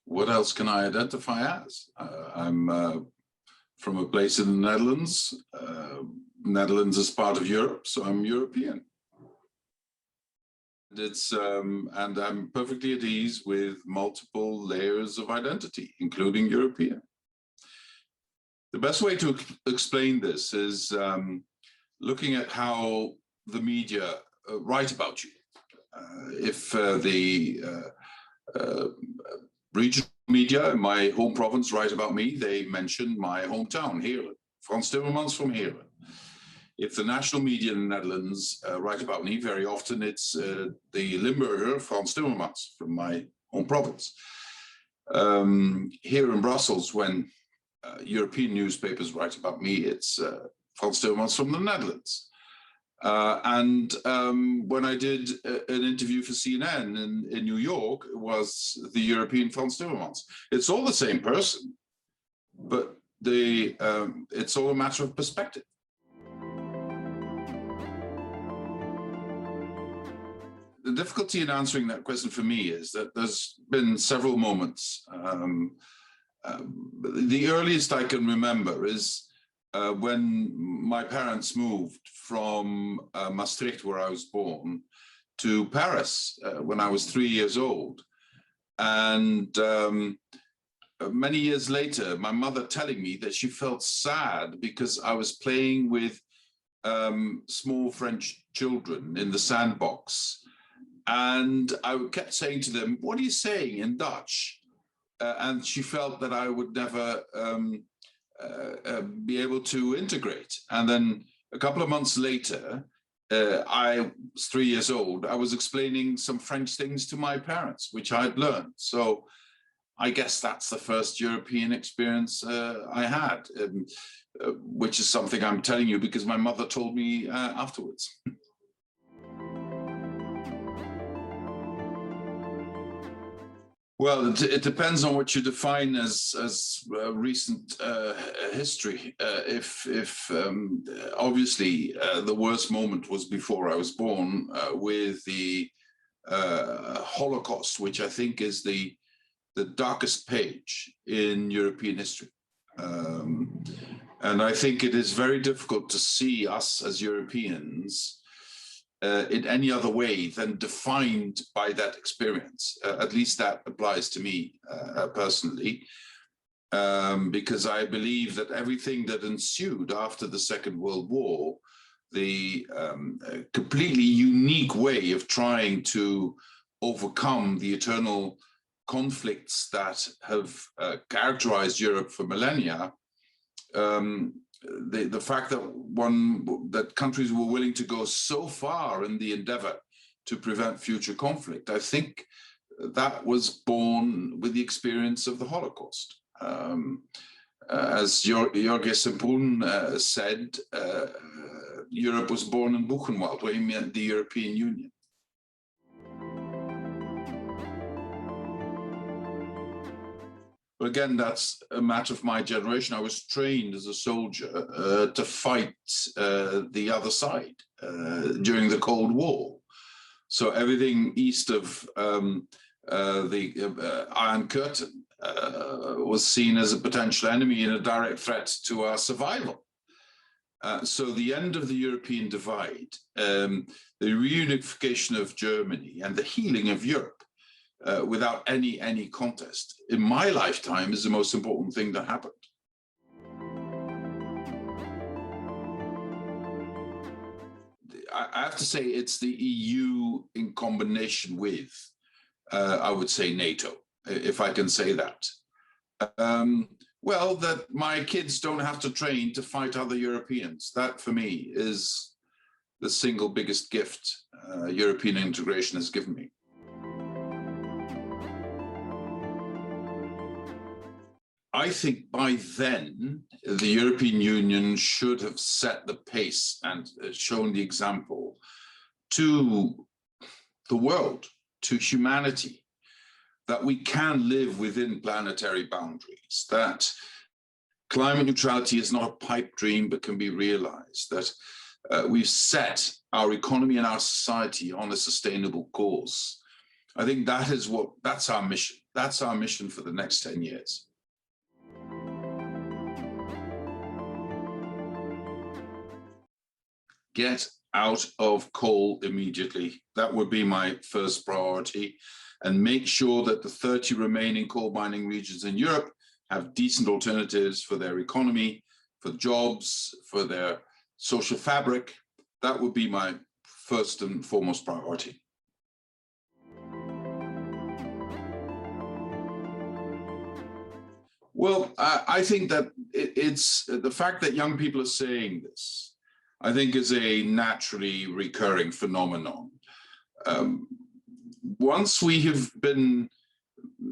what else can I identify as? I'm from a place in the Netherlands. Netherlands is part of Europe, so I'm European. And I'm perfectly at ease with multiple layers of identity, including European. The best way to explain this is looking at how the media write about you. If the regional media in my home province write about me, they mention my hometown, Heerlen, Frans Timmermans from Heerlen. If the national media in the Netherlands write about me, very often it's the Limburger, Frans Timmermans, from my home province. Here in Brussels, when European newspapers write about me, it's Frans Timmermans from the Netherlands. When I did an interview for CNN in New York, it was the European Frans Timmermans. It's all the same person, but it's all a matter of perspective. The difficulty in answering that question for me is that there's been several moments. The earliest I can remember is when my parents moved from Maastricht, where I was born, to Paris when I was 3 years old. And many years later, my mother telling me that she felt sad because I was playing with small French children in the sandbox. And I kept saying to them, "What are you saying in Dutch?" And she felt that I would never be able to integrate. And then a couple of months later, I was 3 years old, I was explaining some French things to my parents, which I had learned. So I guess that's the first European experience I had, which is something I'm telling you because my mother told me afterwards. Well, it depends on what you define as recent history. If obviously the worst moment was before I was born with the Holocaust, which I think is the darkest page in European history. And I think it is very difficult to see us as Europeans in any other way than defined by that experience. At least that applies to me personally, because I believe that everything that ensued after the Second World War, the completely unique way of trying to overcome the eternal conflicts that have characterized Europe for millennia, the fact that countries were willing to go so far in the endeavor to prevent future conflict, I think that was born with the experience of the Holocaust. As Jorge Semprún said, Europe was born in Buchenwald, where he meant the European Union. But again, that's a matter of my generation. I was trained as a soldier to fight the other side during the Cold War. So everything east of the Iron Curtain was seen as a potential enemy and a direct threat to our survival. So the end of the European divide, the reunification of Germany and the healing of Europe, without any contest, in my lifetime, is the most important thing that happened. I have to say it's the EU in combination with, I would say, NATO, if I can say that. Well, that my kids don't have to train to fight other Europeans. That, for me, is the single biggest gift European integration has given me. I think by then, the European Union should have set the pace and shown the example to the world, to humanity, that we can live within planetary boundaries, that climate neutrality is not a pipe dream but can be realized, that we've set our economy and our society on a sustainable course. I think that's our mission. That's our mission for the next 10 years. Get out of coal immediately. That would be my first priority. And make sure that the 30 remaining coal mining regions in Europe have decent alternatives for their economy, for jobs, for their social fabric. That would be my first and foremost priority. Well, I think that it's the fact that young people are saying this, I think, is a naturally recurring phenomenon. Once we have been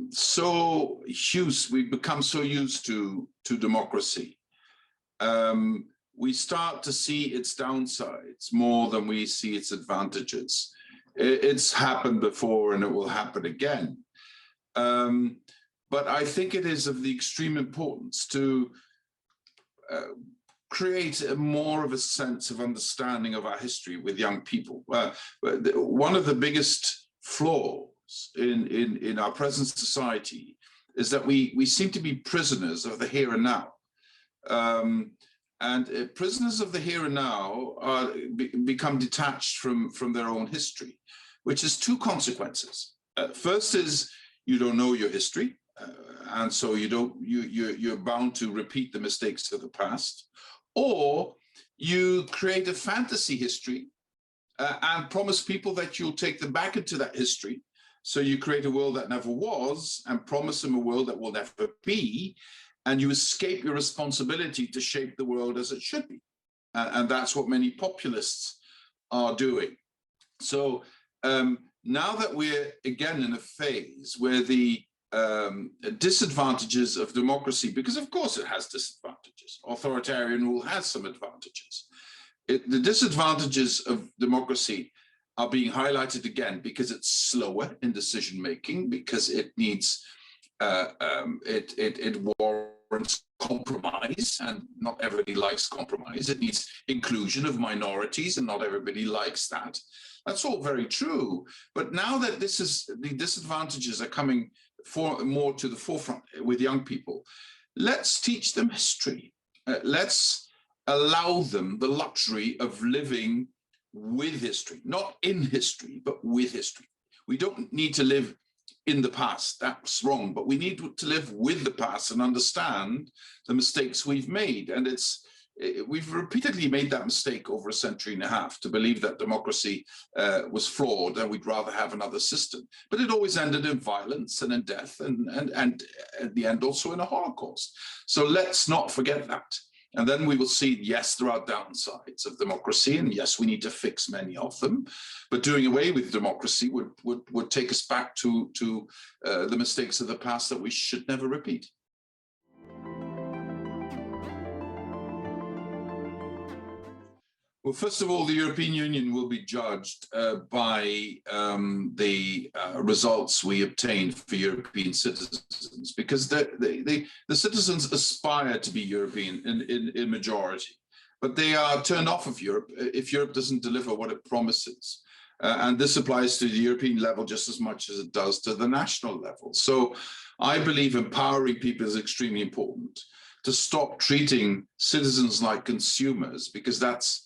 so used, we've become so used to democracy, we start to see its downsides more than we see its advantages. It's happened before and it will happen again. But I think it is of the extreme importance to create more of a sense of understanding of our history with young people. One of the biggest flaws in our present society is that we seem to be prisoners of the here and now. And prisoners of the here and now become detached from their own history, which has two consequences. First is you don't know your history, and so you're bound to repeat the mistakes of the past, or you create a fantasy history and promise people that you'll take them back into that history. So you create a world that never was and promise them a world that will never be, and you escape your responsibility to shape the world as it should be. And that's what many populists are doing. So now that we're again in a phase where the disadvantages of democracy, because of course it has disadvantages, authoritarian rule has some advantages. The disadvantages of democracy are being highlighted again because it's slower in decision making, because it needs it warrants compromise, and not everybody likes compromise. It needs inclusion of minorities, and not everybody likes that. That's all very true. But now that the disadvantages are coming more to the forefront with young people, let's teach them history. Let's allow them the luxury of living with history, not in history, but with history. We don't need to live in the past. That's wrong, but we need to live with the past and understand the mistakes we've made. And we've repeatedly made that mistake over a century and a half, to believe that democracy was flawed and we'd rather have another system. But it always ended in violence and in death, and at the end also in a Holocaust. So let's not forget that. And then we will see, yes, there are downsides of democracy, and yes, we need to fix many of them. But doing away with democracy would take us back to the mistakes of the past that we should never repeat. Well, first of all, the European Union will be judged by the results we obtain for European citizens, because the citizens aspire to be European in majority, but they are turned off of Europe if Europe doesn't deliver what it promises. And this applies to the European level just as much as it does to the national level. So I believe empowering people is extremely important, to stop treating citizens like consumers, because that's,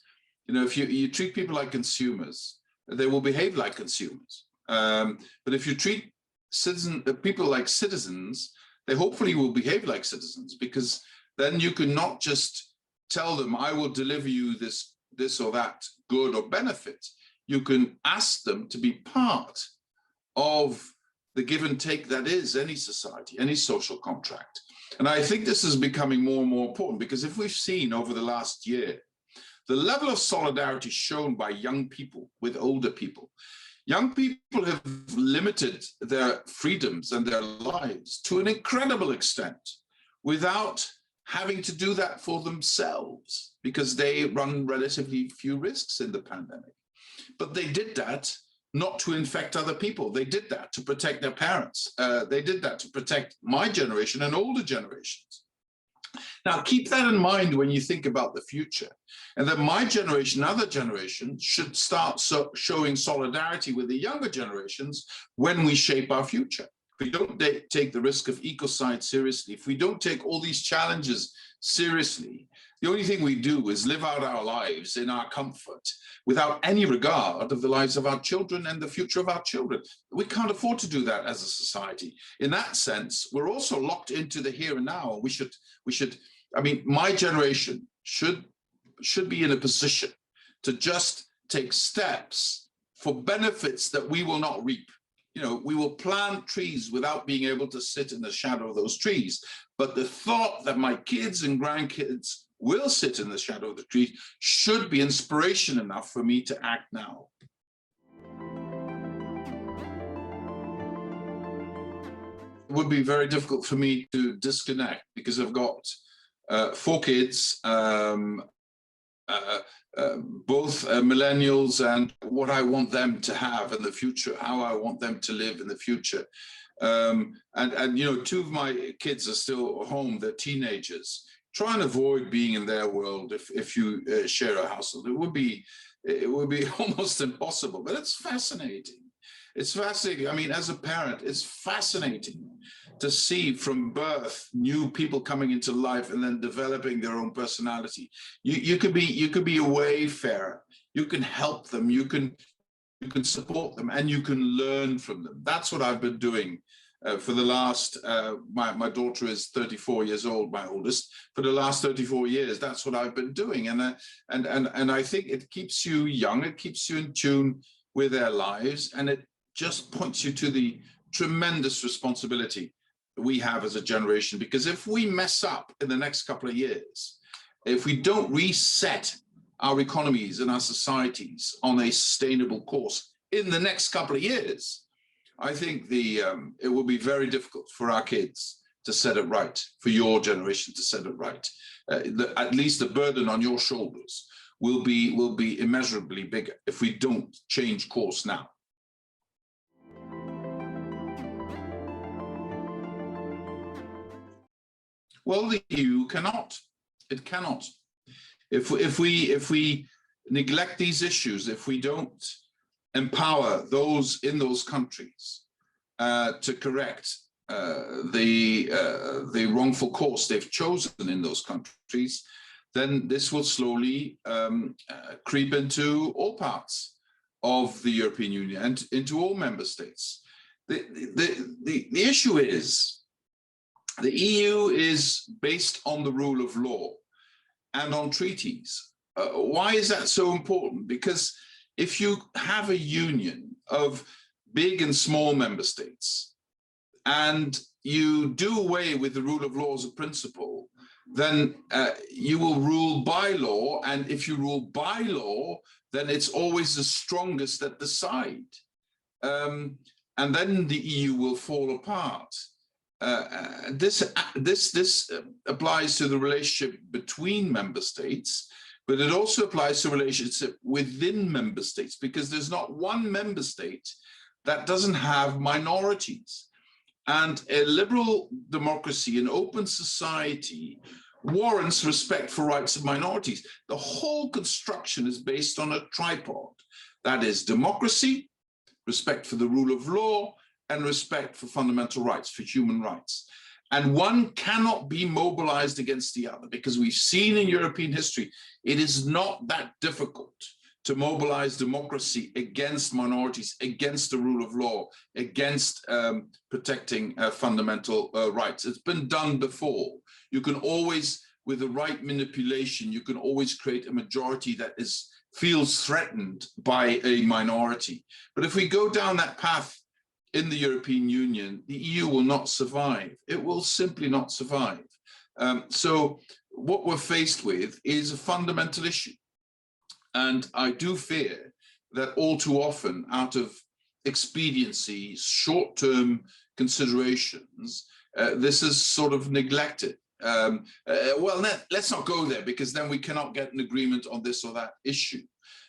if you treat people like consumers, they will behave like consumers. But if you treat people like citizens, they hopefully will behave like citizens, because then you can not just tell them, I will deliver you this or that good or benefit. You can ask them to be part of the give and take that is any society, any social contract. And I think this is becoming more and more important, because if we've seen over the last year, the level of solidarity shown by young people with older people. Young people have limited their freedoms and their lives to an incredible extent without having to do that for themselves, because they run relatively few risks in the pandemic. But they did that not to infect other people. They did that to protect their parents. They did that to protect my generation and older generations. Now, keep that in mind when you think about the future, and that my generation, other generations, should start showing solidarity with the younger generations when we shape our future. if we don't take the risk of ecocide seriously, if we don't take all these challenges seriously, the only thing we do is live out our lives in our comfort without any regard of the lives of our children and the future of our children. We can't afford to do that as a society. In that sense, we're also locked into the here and now. We should, I mean, my generation should be in a position to just take steps for benefits that we will not reap. You know, we will plant trees without being able to sit in the shadow of those trees. But the thought that my kids and grandkids will sit in the shadow of the tree should be inspiration enough for me to act now. It would be very difficult for me to disconnect because I've got 4 kids, both millennials, and what I want them to have in the future, how I want them to live in the future. And you know, 2 of my kids are still home, they're teenagers. Try and avoid being in their world if you share a household. It would be almost impossible, but it's fascinating. It's fascinating. I mean, as a parent, it's fascinating to see from birth new people coming into life and then developing their own personality. You could be a wayfarer. You can help them. You can support them, and you can learn from them. That's what I've been doing for the last. My daughter is 34 years old, my oldest. For the last 34 years, that's what I've been doing, and I think it keeps you young. It keeps you in tune with their lives, and it just points you to the tremendous responsibility we have as a generation. Because if we mess up in the next couple of years, if we don't reset our economies and our societies on a sustainable course in the next couple of years, I think it will be very difficult for our kids to set it right, for your generation to set it right. At least the burden on your shoulders will be immeasurably bigger if we don't change course now. Well, the EU cannot. It cannot. If we neglect these issues, if we don't empower those in those countries to correct the wrongful course they've chosen in those countries, then this will slowly creep into all parts of the European Union and into all member states. The issue is, the EU is based on the rule of law and on treaties. Why is that so important? Because if you have a union of big and small member states and you do away with the rule of law as a principle, then you will rule by law. And if you rule by law, then it's always the strongest that decide. And then the EU will fall apart. This applies to the relationship between member states, but it also applies to relationship within member states, because there's not one member state that doesn't have minorities. And a liberal democracy, an open society, warrants respect for rights of minorities. The whole construction is based on a tripod. That is democracy, respect for the rule of law, and respect for fundamental rights, for human rights. And one cannot be mobilized against the other, because we've seen in European history, it is not that difficult to mobilize democracy against minorities, against the rule of law, against protecting fundamental rights. It's been done before. You can always, with the right manipulation, you can always create a majority that feels threatened by a minority. But if we go down that path in the European Union, the EU will not survive. It will simply not survive. So what we're faced with is a fundamental issue. And I do fear that all too often, out of expediency, short-term considerations, this is sort of neglected. Well, let's not go there, because then we cannot get an agreement on this or that issue.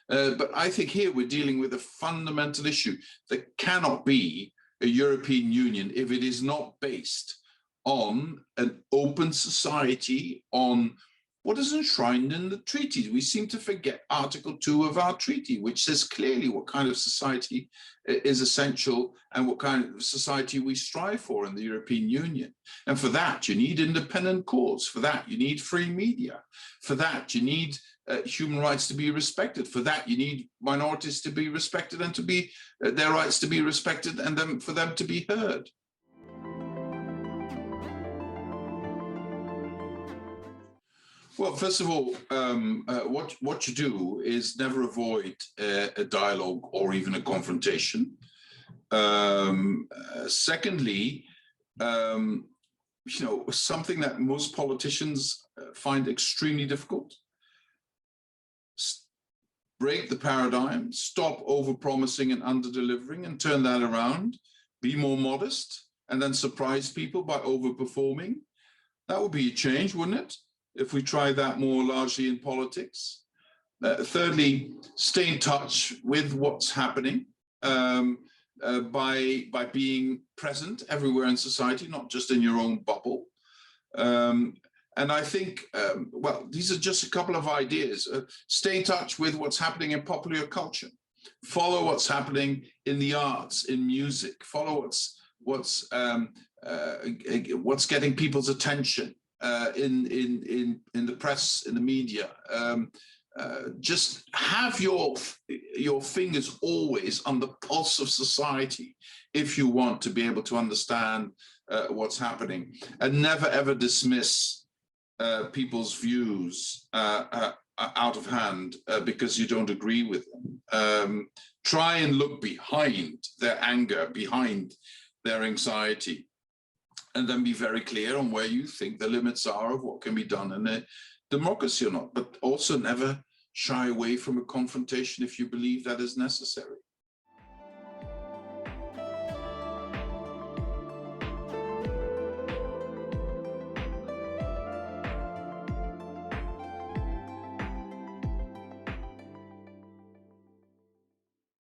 But I think here we're dealing with a fundamental issue. There cannot be a European Union if it is not based on an open society, on what is enshrined in the treaties. We seem to forget Article 2 of our treaty, which says clearly what kind of society is essential and what kind of society we strive for in the European Union. And for that, you need independent courts. For that, you need free media. For that, you need human rights to be respected. For that, you need minorities to be respected and to be their rights to be respected, and then for them to be heard. Well, first of all, what you do is never avoid a dialogue or even a confrontation. Secondly, something that most politicians find extremely difficult: break the paradigm, stop over-promising and under-delivering, and turn that around. Be more modest, and then surprise people by over-performing. That would be a change, wouldn't it? If we try that more largely in politics. Thirdly, stay in touch with what's happening by being present everywhere in society, not just in your own bubble. And I think, well, these are just a couple of ideas. Stay in touch with what's happening in popular culture. Follow what's happening in the arts, in music. Follow what's getting people's attention. In the press, in the media. Just have your fingers always on the pulse of society if you want to be able to understand what's happening, and never ever dismiss people's views out of hand because you don't agree with them. Try and look behind their anger, behind their anxiety, and then be very clear on where you think the limits are of what can be done in a democracy or not, but also never shy away from a confrontation if you believe that is necessary.